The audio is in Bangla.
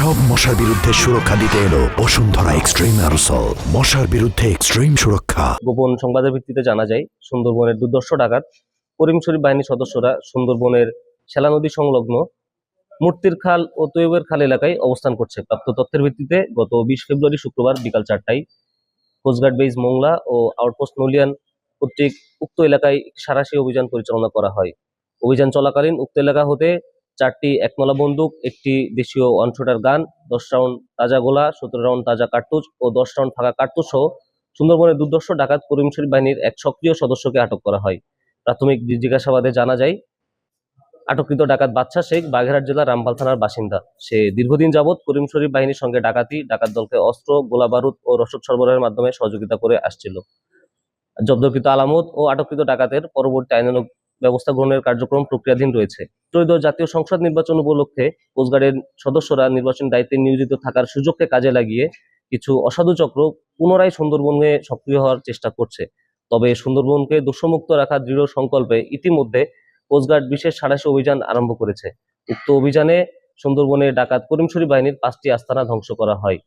সব মশার বিরুদ্ধে সুরক্ষা দিতে এলো বসুন্ধরা এক্সট্রিম অ্যারোসল। মশার বিরুদ্ধে এক্সট্রিম সুরক্ষা। গোপন সংবাদের ভিত্তিতে জানা যায় সুন্দরবনের দুর্ধর্ষ ডাকাত করিম শরীফ বাহিনীর সদস্যরা সুন্দরবনের সেলা নদী সংলগ্ন মূর্তির খাল ও তৈয়বের খাল এলাকায় অবস্থান করছে। প্রাপ্ত তথ্যের ভিত্তিতে গত 20 ফেব্রুয়ারি শুক্রবার বিকাল 4টায় কোস্টগার্ড বেজ মোংলা ও আউটপোস্ট নলিয়ান কর্তৃক উক্ত এলাকায় সাঁড়াশি অভিযান পরিচালনা করা হয়। অভিযান চলাকালীন উক্ত এলাকা হতে 4টি একনলা বন্দুক, একটি দেশীয় ওয়ান-শটার গান, 10 রাউন্ড তাজা গোলা, 17 রাউন্ড তাজা কার্তুজ ও 10 রাউন্ড ফাঁকা কার্তুজ সহ সুন্দরবনের দুর্ধর্ষ ডাকাত করিম শরীফ বাহিনীর এক সক্রিয় সদস্যকে আটক করা হয়। প্রাথমিক জিজ্ঞাসাবাদে জানা যায় আটককৃত ডাকাত বাদশা শেখ বাগেরহাট জেলার রামপাল থানার বাসিন্দা। সে দীর্ঘদিন যাবৎ করিম শরীফ বাহিনীর সঙ্গে ডাকাত দলকে অস্ত্র, গোলা বারুদ ও রসদ সরবরাহের মাধ্যমে সহযোগিতা করে আসছিল। জব্দকৃত আলামত ও আটককৃত ডাকাতের পরবর্তী আইনানুগ ব্যবস্থা গ্রহণের কার্যক্রম প্রক্রিয়াধীন রয়েছে। ত্রয়োদশ জাতীয় সংসদ নির্বাচন উপলক্ষে কোস্টগার্ডের সদস্যরা নির্বাচন দায়িত্বে নিয়োজিত থাকার সুযোগকে কাজে লাগিয়ে কিছু অসাধু চক্র পুনরায় সুন্দরবনে সক্রিয় হওয়ার চেষ্টা করছে। তবে সুন্দরবনকে দূষণমুক্ত রাখার দৃঢ় সংকল্পে ইতিমধ্যে কোস্টগার্ড বিশেষ সাঁড়াশি অভিযান আরম্ভ করেছে। উক্ত অভিযানে সুন্দরবনে ডাকাত করিম শরীফ বাহিনীর 5টি আস্তানা ধ্বংস করা হয়।